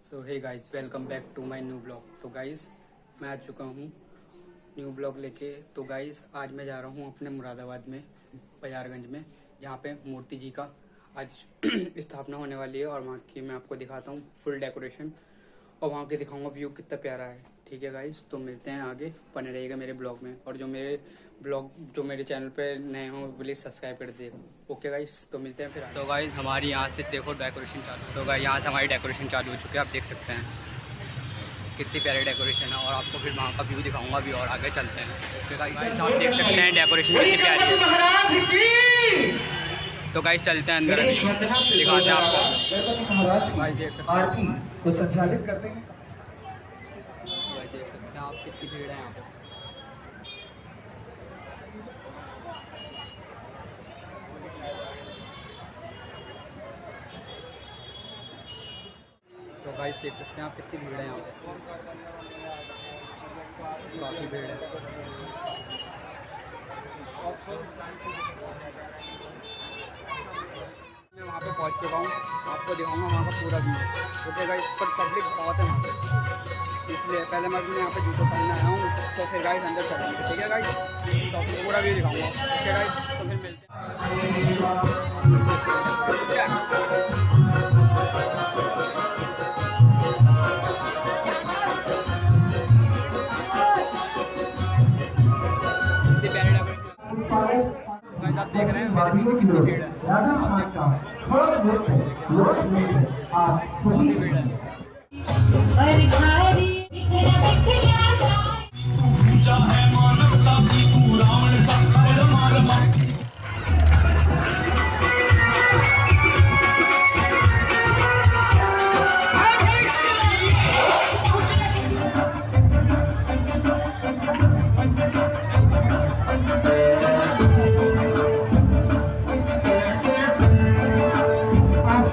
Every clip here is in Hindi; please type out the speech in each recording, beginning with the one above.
So hey guys, welcome back to my new blog. तो गाइस, मैं आ चुका हूँ न्यू ब्लॉग लेके। तो गाइस, आज मैं जा रहा हूँ अपने मुरादाबाद में, बाजारगंज में, जहाँ पे मूर्ति जी का आज स्थापना होने वाली है। और वहाँ की मैं आपको दिखाता हूँ फुल डेकोरेशन, और वहाँ के दिखाऊंगा व्यू कितना प्यारा है। ठीक है गाइस, तो मिलते हैं आगे, बने रहिएगा मेरे ब्लॉग में। और जो मेरे चैनल पे नए हों प्लीज़ सब्सक्राइब कर दे। ओके गाइस, तो मिलते हैं फिर। सो गाइस, हमारी यहाँ से देखो डेकोरेशन चालू। सो गाइस, यहाँ से हमारी डेकोरेशन चालू हो चुकी है, आप देख सकते हैं कितनी प्यारी डेकोरेशन है। और आपको फिर वहाँ का व्यू दिखाऊंगा भी, और आगे चलते हैं। ओके गाइस, आप देख सकते हैं डेकोरेशन कितनी प्यारी है। तो गाइस, चलते हैं अंदर, दिखाते हैं आपको। महाराज की आरती को संचालित करते हैं। देख सकते हैं आप कितनी भीड़ है यहाँ पे। तो गाइस, देख सकते हैं आप कितनी भीड़ है यहाँ पे, काफ़ी भीड़ है। मैं वहाँ पे पहुँच चुका हूँ, आपको दिखाऊंगा वहाँ का पूरा व्यू। ओके गाइस, पर पब्लिक बहुत है वहाँ पे, इसलिए पहले मैं अपने यहाँ पे जूतों पहनने आया हूँ। तो फिर गाइस अंदर चलेंगे, ठीक है गाइस, तो आपको पूरा व्यू दिखाऊंगा। ओके गाइस, तो फिर मिलते हैं। आप देख रहे हैं मेरे पीछे कितनी भीड़ है, आप देख सकते हैं काफी भीड़ है।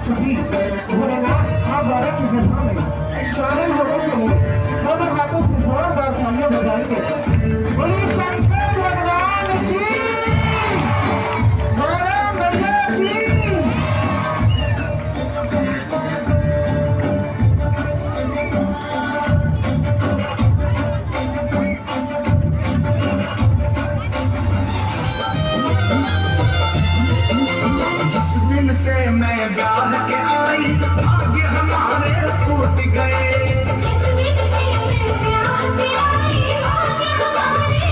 सभी भारत की घटना में शामिल होने के लिए दोनों हाथों से जोरदार तालियां बजाएंगे। बोलिए शंकर भगवान की, गौरव मैया की। जिस दिन से मैं ब्याह के आई, भाग्य हमारे फूट गए। जिस दिन से मैं ब्याह के आई, भाग्य हमारे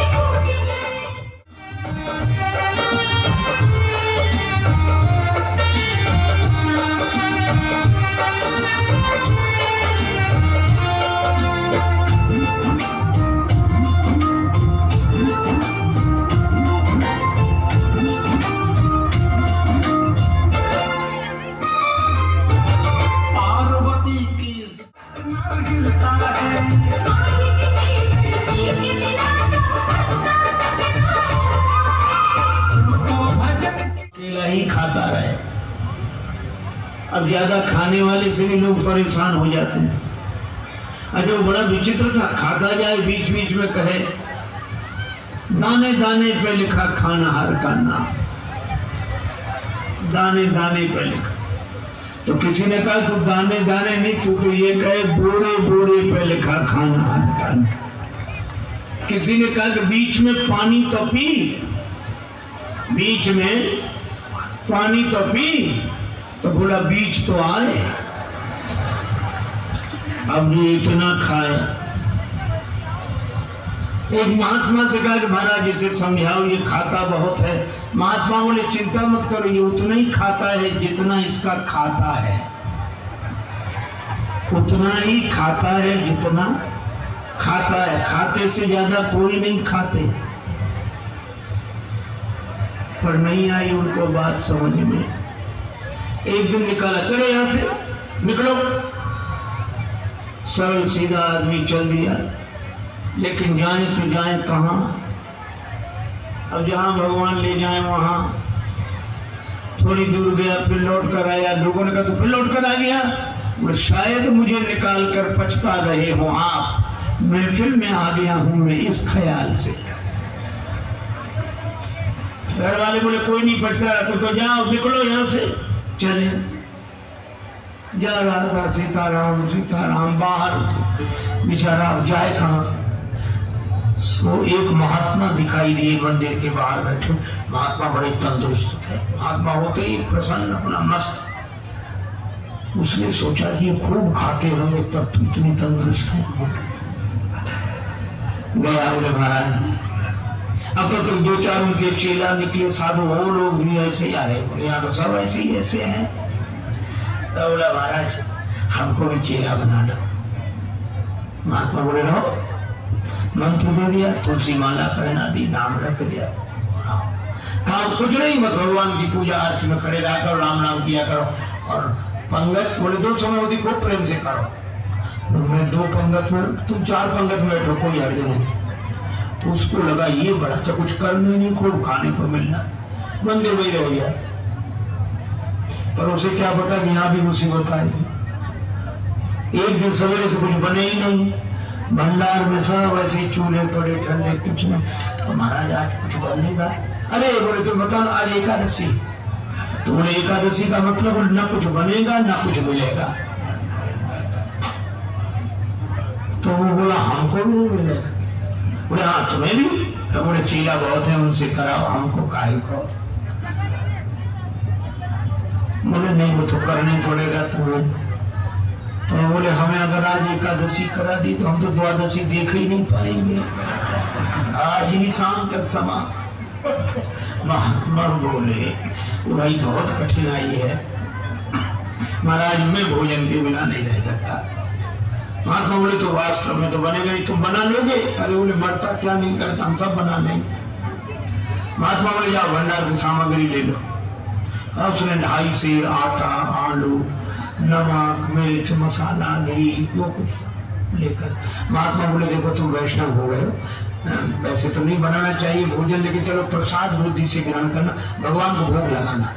फूट गए। ही खाता रहे। अब ज्यादा खाने वाले से भी लोग परेशान हो जाते हैं। अरे वो बड़ा विचित्र था, खाता जाए बीच बीच में कहे दाने दाने पे लिखा खानाहार का नाम, दाने दाने पे लिखा। तो किसी ने कहा तू दाने दाने नहीं, तू तो ये कहे बोरे बोरे पे लिखा खानाहार का नाम। किसी ने कहा कि बीच में पानी तो पी, बीच में पानी तो पी, तो बोला बीच तो आए। अब जो इतना खाए, एक महात्मा से कहा कि महाराज इसे समझाओ, ये खाता बहुत है। महात्मा बोले चिंता मत करो, ये उतना ही खाता है जितना इसका खाता है, उतना ही खाता है जितना खाता है, खाते से ज्यादा कोई नहीं खाते। पर नहीं आई उनको बात समझ में। एक दिन निकाला, चलो यहां से निकलो। सरल सीधा आदमी चल दिया, लेकिन जाए तो जाए कहां? अब जहां भगवान ले जाए वहां। थोड़ी दूर गया, फिर लौट कर आया। लोगों ने कहा तो फिर लौट कर आ गया। वो शायद मुझे निकाल कर पछता रहे हो आप, महफिल में आ गया हूं मैं इस ख्याल से। घर वाले बोले कोई नहीं पछता, तो जाओ निकलो यहां से। चले जा रहा था सीताराम सीताराम, बाहर बेचारा जाए कहाँ। सो एक महात्मा दिखाई दिए मंदिर के बाहर बैठे। महात्मा बड़े तंदुरुस्त थे, महात्मा होते ही प्रसन्न अपना मस्त। उसने सोचा कि ये खूब खाते होंगे तब तो इतनी तंदुरुस्त है। गया बोले महाराज अब तो 2-4 उनके चेला निकले साधु, वो लोग भी ऐसे ही आ रहे, बोले यहाँ तो सब ऐसे ही ऐसे हैं। तो बोला महाराज हमको भी चेला बना लो। महात्मा बोले रहो, मंत्र दे दिया, तुलसी माला पहना दी, नाम रख दिया। काम कुछ नहीं, बस भगवान की पूजा अर्च में खड़े रहकर राम नाम किया करो। और पंगत बोले 2 समय होती खूब प्रेम से करो। मैं 2 पंगत में, तुम 4 पंगत में बैठो, कोई हर्ज नहीं। उसको लगा ये बड़ा तो कुछ करने नहीं, खूब खाने को मिलना, मंदिर में ही रह गया। पर उसे क्या पता कि यहाँ भी मुसीबत आएगी। एक दिन सवेरे से कुछ बने ही नहीं, भंडार में सब ऐसे चूल्हे पड़े ठंडे, कुछ नहीं। तो महाराज आज कुछ बनेगा? अरे बोले तो बता, आज एकादशी। तो बोले एकादशी का मतलब न कुछ बनेगा न कुछ मिलेगा। तो वो बोला हमको भी नहीं मिलेगा। बोले हाँ तुम्हें भी? तो बोले चीला बहुत है उनसे कराओ, हमको काहे को? बोले नहीं वो तो करना ही पड़ेगा तुम्हें। तो बोले हमें अगर आज एकादशी करा दी तो हम तो द्वादशी देख ही नहीं पाएंगे, आज ही शाम तक समाप्त। महात्मा बोले भाई बहुत कठिनाई है महाराज, मैं भोजन के बिना नहीं रह सकता। महात्मा बोले तो वास्तव में तो बनेगा ही, तुम बना लोगे? अरे बोले मरता क्या नहीं करता, हम सब बना लेंगे। महात्मा बोले जाओ भंडार से सामग्री ले लो। अब उसने 2.5 सेर आटा, आलू, नमक, मिर्च, मसाला, घी, जो कुछ लेकर। महात्मा बोले देखो तुम वैष्णव हो गए, वैसे तो नहीं बनाना चाहिए भोजन, लेकिन चलो प्रसाद बुद्धि से ग्रहण करना, भगवान को भोग लगाना।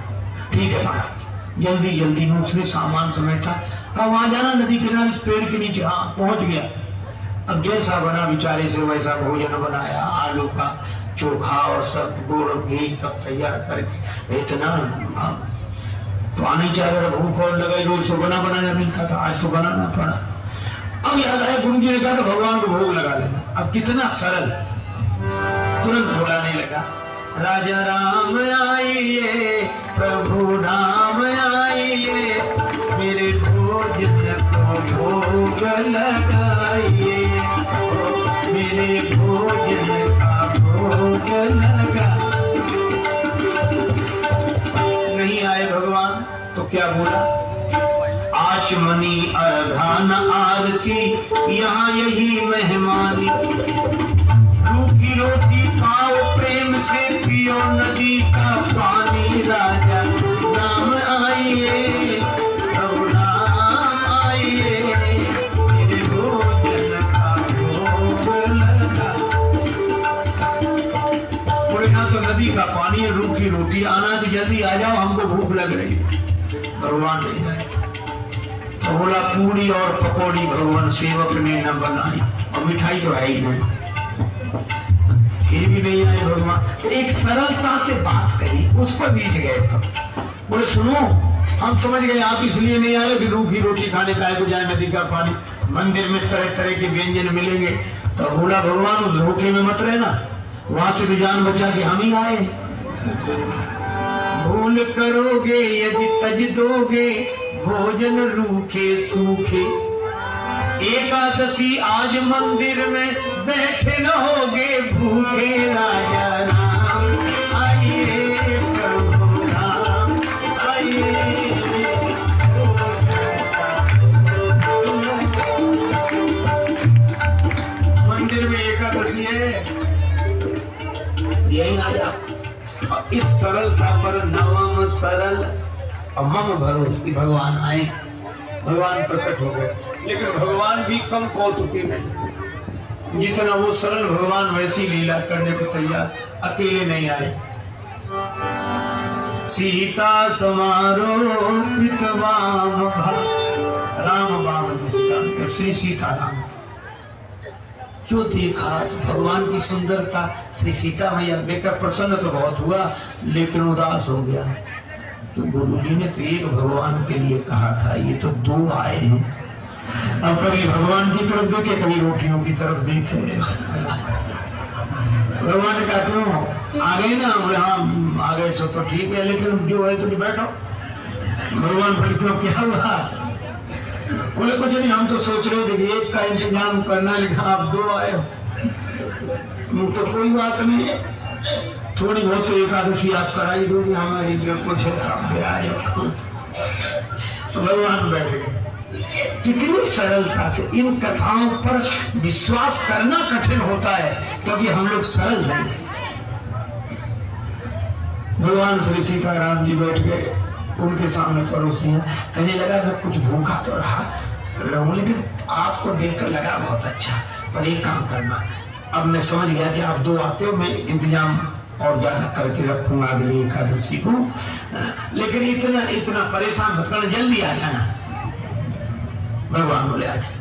ठीक है महाराज। जल्दी जल्दी में उसने सामान समेटा, कहा वहां जाना नदी किनारे इस पेड़ के नीचे। हाँ पहुंच गया। अब जैसा बना बेचारे से वैसा भोजन बनाया, आलू का चोखा और सब गुड़ घी सब तैयार करके। इतना तो आने चाह रहा, भूख और लगाई, रोज तो बना बनाना मिलता था, आज तो बनाना पड़ा। अब याद आया गुरु जी ने कहा तो भगवान को भोग लगा लेना। अब कितना सरल, तुरंत बोलाने लगा राजा राम आइए, प्रभु राम आइए, मेरे भोजन को भोग लगाइए, मेरे भोजन का भोग लगा। नहीं आए भगवान तो क्या बोला, आचमनी अर्घान आरती यहाँ यही मेहमानी, रूखी रोटी खाओ प्रेम से, पियो नदी का पानी, राजा राम आइए, प्रभु राम आइए, मेरे भोजन का भोग लगा। बोले ना तो नदी का पानी है, रूखी रोटी, आना तो जल्दी आ जाओ, हमको भूख लग रही है। भगवान नहीं आए तो बोला पूरी और पकौड़ी भगवान सेवक ने न बनाई, और मिठाई तो है ही नहीं, फिर भी नहीं आए भगवान। तो एक सरलता से बात कही, उस पर बीच गए। बोले सुनो हम समझ गए आप इसलिए नहीं आए कि रूखी रोटी खाने का है, जाए नदी का पानी, मंदिर में तरह तरह के व्यंजन मिलेंगे। तो बोला भगवान उस धोखे में मत रहना, वहां से भी जान बचा के हम ही आए। भूल करोगे यदि तज दोगे, भोजन रूखे सूखे, एकादशी आज मंदिर में बैठे न होगे भूखे, राजा राम आइए, प्रभु राम आइए। मंदिर में एकादशी है, यही आ जाओ। इस सरलता पर नवम सरल और मम भरोसे भगवान आए, भगवान प्रकट हो गए। लेकिन भगवान भी कम कौतुकी नहीं, जितना वो सरल भगवान वैसी लीला करने को तैयार, अकेले नहीं आए। सीता समारोपित वाम राम वाम जिसका श्री सीताराम जो देखा भगवान की सुंदरता, श्री सीता मैया देखकर प्रसन्न तो बहुत हुआ, लेकिन उदास हो गया। तो गुरुजी ने तो एक भगवान के लिए कहा था, ये तो दो आए हैं। अब कभी भगवान की तरफ देखे, कभी रोटियों की तरफ देखे। भगवान ने कहा क्यों आ गए ना, हाँ आ गए सो तो ठीक है, लेकिन जो है तुम बैठो। भगवान बोले क्यों, क्या हुआ? बोले कुछ नहीं, हम तो सोच रहे थे कि एक का इंतजाम करना, लिखा आप दो आए हो। तो कोई बात नहीं है, थोड़ी बहुत तो एकादशी आप कराई दोगे, हमारी जो कुछ आए। भगवान बैठ गए। कितनी सरलता से इन कथाओं पर विश्वास करना कठिन होता है, क्योंकि हम लोग सरल नहीं हैं। भगवान श्री सीताराम जी बैठ गए, उनके सामने परोस दिया। कहने लगा मैं कुछ भूखा तो रहूं, लेकिन आपको देखकर लगा बहुत अच्छा, पर एक काम करना, अब मैं समझ गया कि आप दो आते हो, मैं इंतजाम और ज्यादा करके रखूंगा अगली एकादशी को, लेकिन इतना परेशान मत करना, जल्दी आ जाना। भगवान बोले आ जाए।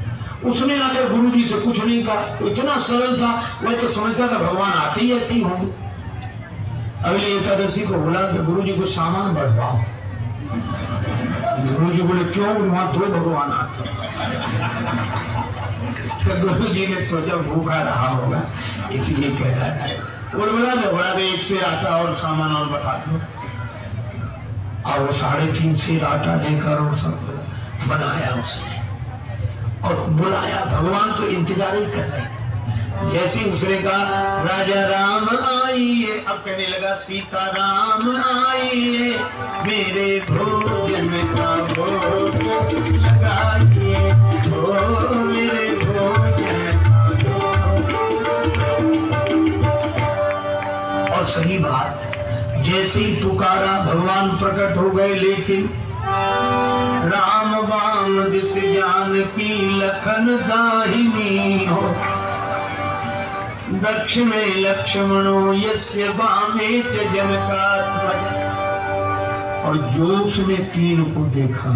उसने आकर गुरु जी से कुछ नहीं कहा, इतना सरल था, वह तो समझता था भगवान आते ही ऐसे ही होंगे। अगली एकादशी को बोला कि गुरु जी को सामान बढ़वाओ। गुरु जी बोले क्यों, वहां दो भगवान आते। तो गुरु जी ने सोचा भूखा रहा होगा, इसलिए कह रहा है। बोले बड़ा दे एक सेर आटा और सामान और बता दो। और वो 3.5 सेर आटा लेकर और सब बनाया उसने और बुलाया। भगवान तो इंतजार ही कर रहे थे। जैसे उसने कहा राजा राम आइए, अब कहने लगा सीता राम आइए, मेरे भोजन का भोग लगाइए, ओ मेरे भोजन का भोग। और सही बात, जैसे ही पुकारा भगवान प्रकट हो गए, लेकिन राम बाम दिस जानकी लखन दाहिनी हो, दक्षिणे लक्ष्मणो यस्य वामे च जनकात्मज। और जो उसने 3 को देखा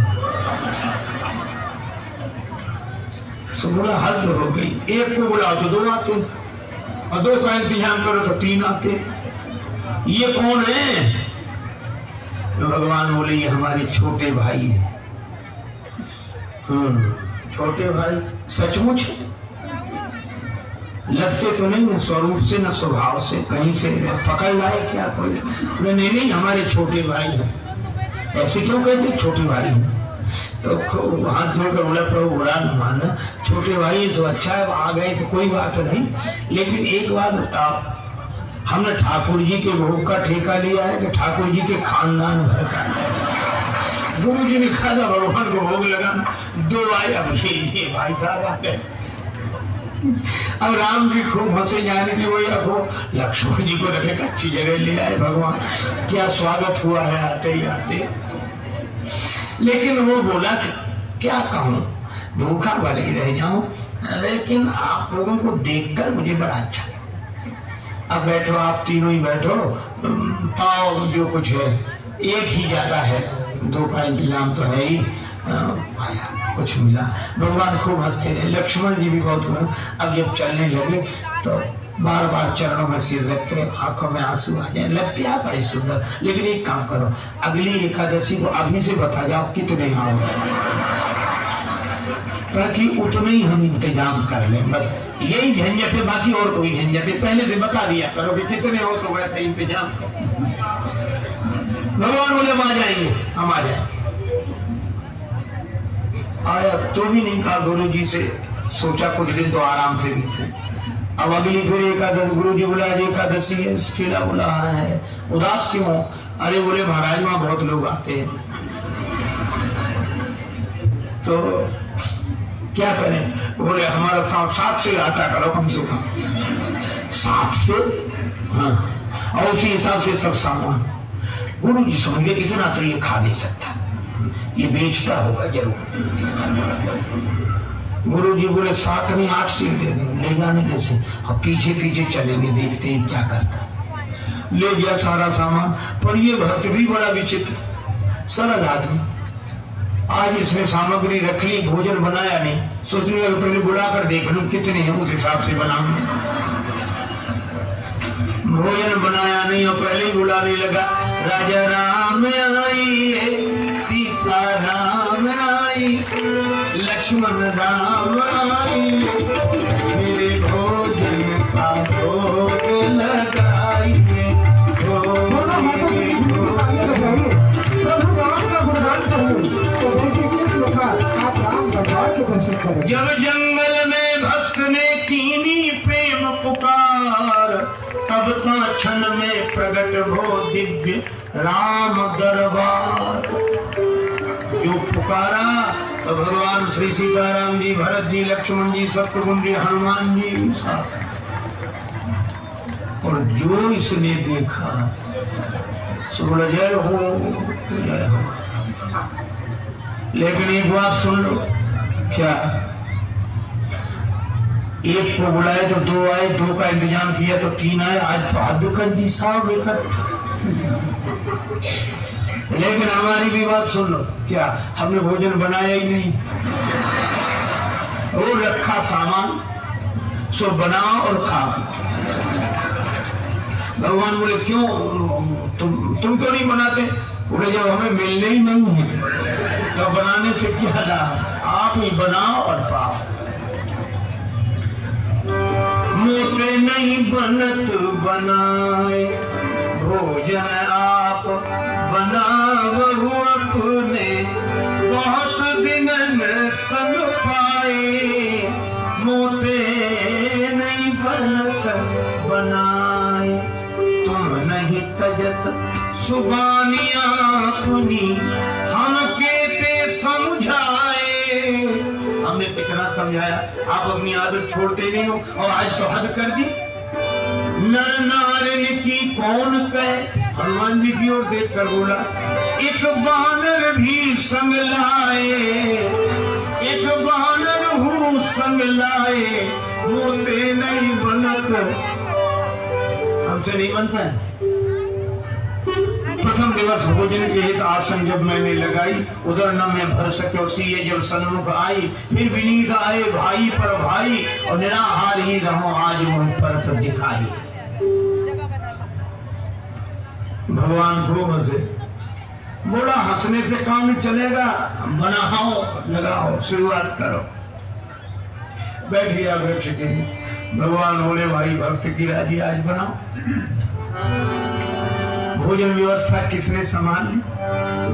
सो बोला हद हो गई, एक को बुलाओ तो 2 आते, और 2 का इंतजाम करो तो 3 आते, ये कौन है? तो भगवान बोले ये हमारे छोटे भाई हैं। छोटे भाई सचमुच लगते तो नहीं, न स्वरूप से न स्वभाव से, कहीं से पकड़ लाए क्या कोई? नहीं, हमारे छोटे भाई हैं। ऐसे क्यों कहते छोटे भाई हैं? तो हाथ जोड़कर बोला प्रभु बुरा न मानना, छोटे भाई तो अच्छा है, आ गए तो कोई बात नहीं, लेकिन एक बात बताओ, हमने ठाकुर जी के भोग का ठेका लिया है कि ठाकुर जी के खानदान भर का? गुरु जी ने कहा था भगवान को भोग लगाना, 2 आए, अब ये भाई साहब आ गए। अब राम जी खूब हंसे, जाने की वही रखो, लक्ष्मण जी को रखे अच्छी जगह ले आए भगवान, क्या स्वागत हुआ है आते ही आते। लेकिन वो बोला क्या कहूं, भूखा भले ही रह जाऊं, लेकिन आप लोगों को देखकर मुझे बड़ा अच्छा लगा। अब बैठो, आप तीनों ही बैठो, पाओ जो कुछ है, एक ही ज्यादा है, 2 का इंतजाम तो है ही। आया कुछ मिला, भगवान खूब हंसते रहे, लक्ष्मण जी भी बहुत हुए। अब जब चलने लगे तो बार बार चरणों में सिर रख के आंखों में आंसू आ जाए, लगते आप बड़े सुंदर। लेकिन एक काम करो, अगली एकादशी को अभी से बता जाओ कितने आओ, ताकि उतने ही हम इंतजाम कर लें। बस यही झंझट है, बाकी और कोई झंझट है, पहले से बता दिया करो कि कितने हो, तो वैसे इंतजाम करो। भगवान बोले हम आ जाएंगे, हम आ जाएंगे। आया तो भी नहीं कहा गुरु जी से, सोचा कुछ दिन तो आराम से भी थे। अब अगली फिर एकादशी, गुरु जी बोला एकादशी है, फिर बोला है, उदास क्यों? अरे बोले महाराज वहां बहुत लोग आते हैं, तो क्या करें? बोले हमारा 7 से आटा करो कम से कम, 7 से, हाँ, और उसी हिसाब से सब सामान। गुरु जी समझ गए इतना तो ये खा नहीं सकता, ये बेचता होगा जरूर। गुरु जी बोले 7 नहीं 8 सीट दे देंगे, ले जाने कैसे? अब पीछे पीछे चलेंगे, देखते हैं क्या करता। ले गया सारा सामान, पर ये भक्त भी बड़ा विचित्र, सरल आदमी। आज इसने सामग्री रख ली, भोजन बनाया नहीं, सोचने लगा पहले बुला कर देख लूं कितने हैं, उस हिसाब से बनाऊंगा। भोजन बनाया नहीं और पहले ही बुलाने लगा, राजा राम आइए, सीता राम आई, लक्ष्मण राम आई, मेरे भोजन का भोग लगाइए। दोनों हाथों से तालियां बजाइए, प्रभु राम का गुणगान करें। तो देखिए किस प्रकार आप राम दरबार के दर्शन करें। जब जंगल में भक्त ने कीनी प्रेम पुकार, तब ता क्षण में प्रगट हो दिव्य राम दरबार। जो पुकारा तो भगवान श्री सीताराम जी, भरत जी, लक्ष्मण जी, शत्रुघ्न जी, हनुमान जी साथ। और जो इसने देखा सो बोला जय हो जय हो। लेकिन एक बात सुन लो, क्या एक को बुलाए तो दो आए, दो का इंतजाम किया तो तीन आए, आज तो हद कर दी साहब इकट्ठे। लेकिन हमारी भी बात सुन लो, क्या हमने भोजन बनाया ही नहीं, वो रखा सामान, सो बनाओ और खाओ। भगवान बोले क्यों तुम क्यों नहीं बनाते? बोले जब हमें मिलने ही नहीं है तो बनाने से क्या लाभ, आप ही बनाओ और खाओ। मोते नहीं बनत बनाए, भोजन आप बनावहु अपने, बहुत दिनन संग पाए, मोते नहीं बनत बनाए, तुम नहीं तजत सुबानिया अपनी, हम केते समझाए। हमने कितना समझाया, आप अपनी आदत छोड़ते नहीं हो और आज तो हद कर दी। नर नारिन की कौन कहे, हनुमान जी की ओर देख कर बोला, एक बानर भी संग लाए, एक बानर हूँ संग लाए, मोते नहीं बनत, हमसे नहीं बनता है। प्रथम दिवस भोजन के हित आसन जब मैंने लगाई, उधर न मैं भर सके और सीए जब सन्मुख आई, फिर विनीत आए भाई पर भाई, और निराहार ही रहो आज मुझ पर दिखाई। भगवान को हंसे, बोला हंसने से काम चलेगा, बनाओ लगाओ शुरुआत करो। बैठ गया वृक्ष के, भगवान बोले भाई भक्त की राजी आज बनाओ। भोजन व्यवस्था किसने संभाली?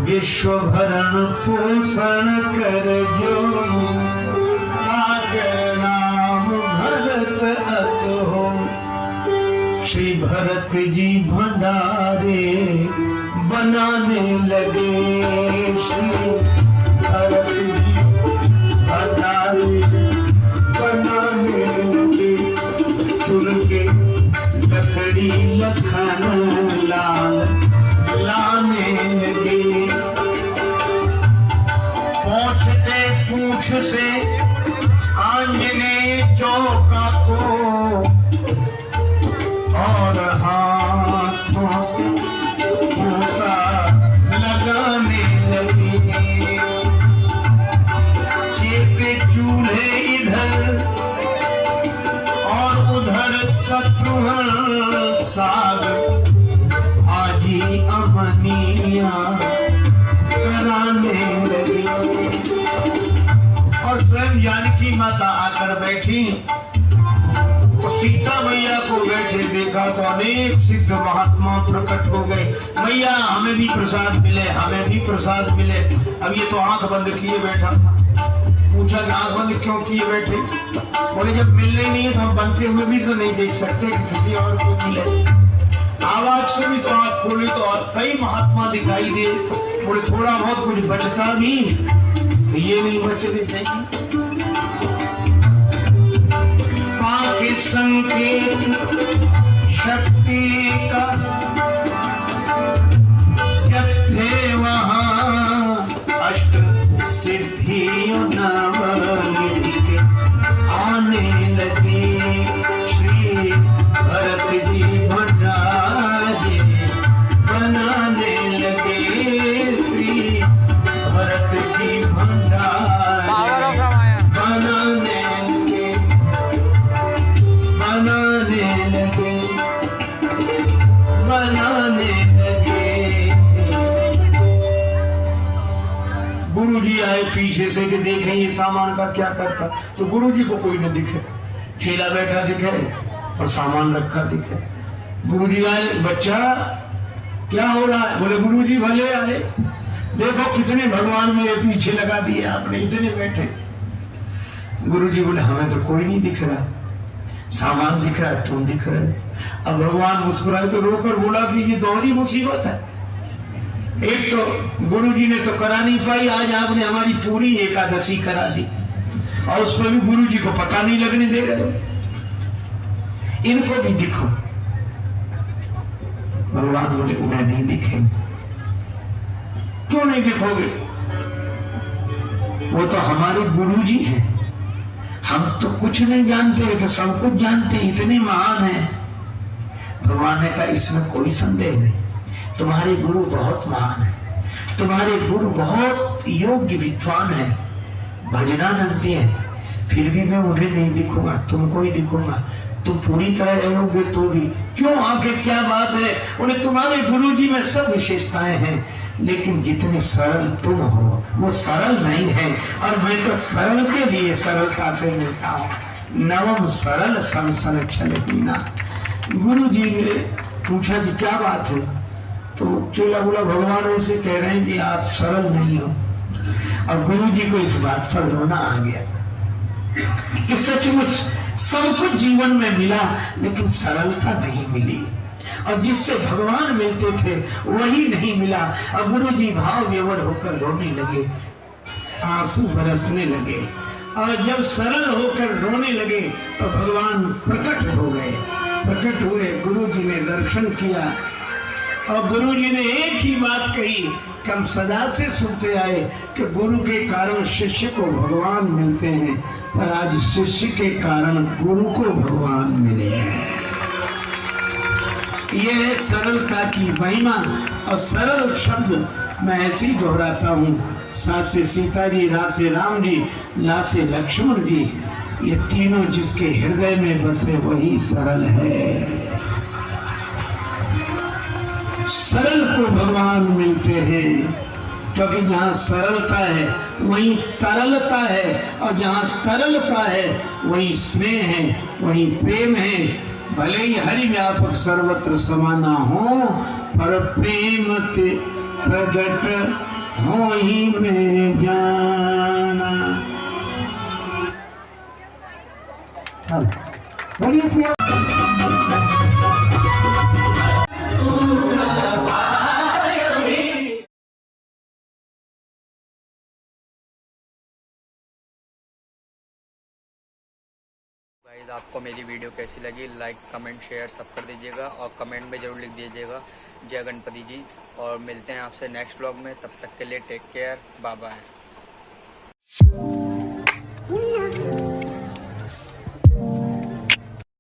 विश्व भरण पोषण कर जो, आगे नाम भरत अस हो, श्री भरत जी भंडारे बनाने लगे, श्री भरत जी भंडारे बनाने लगे, चुन के लकड़ी लखन लाल लाने लगे, पहुंचते पूछ से आंजनेय चौका को, और हाथों से पोता लगाने लगे, चेते चूल्हे इधर और उधर शत्रुघ्न साग, भाजी अमनिया कराने लगी। और स्वयं जानकी माता आकर बैठी, तो सीता मैया को बैठे देखा तो अनेक सिद्ध महात्मा प्रकट हो गए। मैया हमें भी प्रसाद मिले, हमें भी प्रसाद मिले। अब ये तो आंख बंद किए बैठा था। पूछा कि आंख बंद क्यों किए बैठे? बोले जब मिलने नहीं है तो हम बनते हुए भी तो नहीं देख सकते कि किसी और को मिले। आवाज से भी तो आंख खोले तो और कई महात्मा दिखाई दे। बोले थोड़ा बहुत कुछ बचता भी तो ये नहीं बचने चाहिए। के संकेत शक्ति का थे वहां, अष्ट सिद्धियों नवनिधि के आने लगे। श्री भरत जी भंडारे बनाने लगे, श्री भरत जी भंडारे बनाने लगे। से कि देखें ये सामान का क्या करता, तो गुरुजी को कोई न दिखे, चेला बैठा दिखे और सामान रखा दिखे। गुरुजी आए, बच्चा क्या हो रहा है? बोले गुरुजी भले आए, देखो कितने भगवान मेरे पीछे लगा दिए आपने, इतने बैठे। गुरुजी बोले हमें तो कोई नहीं दिख रहा, सामान दिख रहा है, तुम दिख रहे। अब भगवान मुस्कुराए तो रोकर बोला कि ये दोहरी मुसीबत है। एक तो गुरुजी ने तो करा नहीं पाई, आज आपने हमारी पूरी एकादशी करा दी और उसमें भी गुरुजी को पता नहीं लगने दे रहे हो। इनको भी दिखो। भगवान बोले उन्हें नहीं दिखेंगे। क्यों नहीं दिखोगे? वो तो हमारे गुरुजी हैं, हम तो कुछ नहीं जानते, तो सब कुछ जानते, इतने महान हैं। भगवान ने कहा इसमें कोई संदेह नहीं, तुम्हारे गुरु बहुत महान है, तुम्हारे गुरु बहुत योग्य विद्वान है, भजनानंदी है, फिर भी मैं उन्हें नहीं दिखूंगा, तुमको ही दिखूंगा। तुम पूरी तरह रहोगे तो भी क्यों? आखिर क्या बात है? उन्हें तुम्हारे गुरुजी में सब विशेषताएं हैं, लेकिन जितने सरल तुम हो वो सरल नहीं है, और मैं तो सरल के लिए सरलता से मिलता हूँ। नवम सरल संसन छल हीना। गुरुजी ने पूछा कि क्या बात है? तो चेला बोला भगवान ऐसे कह रहे हैं कि आप सरल नहीं हो। और गुरुजी को इस बात पर रोना आ गया कि सचमुच सब कुछ जीवन में मिला, लेकिन सरलता नहीं मिली, और जिससे भगवान मिलते थे वही नहीं मिला। और गुरुजी भाव विवश होकर रोने लगे, आंसू बरसने लगे, और जब सरल होकर रोने लगे तो भगवान प्रकट हो गए। प्रकट हुए, गुरुजी ने दर्शन किया और गुरुजी ने एक ही बात कही कि हम सदा से सुनते आए कि गुरु के कारण शिष्य को भगवान मिलते हैं, पर आज शिष्य के कारण गुरु को भगवान मिले हैं। यह है सरलता की महिमा। और सरल शब्द मैं ऐसे ही दोहराता हूँ, सा से सीता जी, रा से राम जी, ला से लक्ष्मण जी, ये तीनों जिसके हृदय में बसे वही सरल है। सरल को भगवान मिलते हैं, क्योंकि जहाँ सरलता है वहीं तरलता है, और जहाँ तरलता है वहीं स्नेह है, वहीं प्रेम है। भले ही हरि व्यापक सर्वत्र समाना हो, पर प्रेम ते प्रगट हो ही में जाना। बोलिए सिया। गाइस आपको मेरी वीडियो कैसी लगी? लाइक कमेंट शेयर सब कर दीजिएगा, और कमेंट में ज़रूर लिख दीजिएगा जय गणपति जी। और मिलते हैं आपसे नेक्स्ट व्लॉग में, तब तक के लिए टेक केयर, बाय बाय।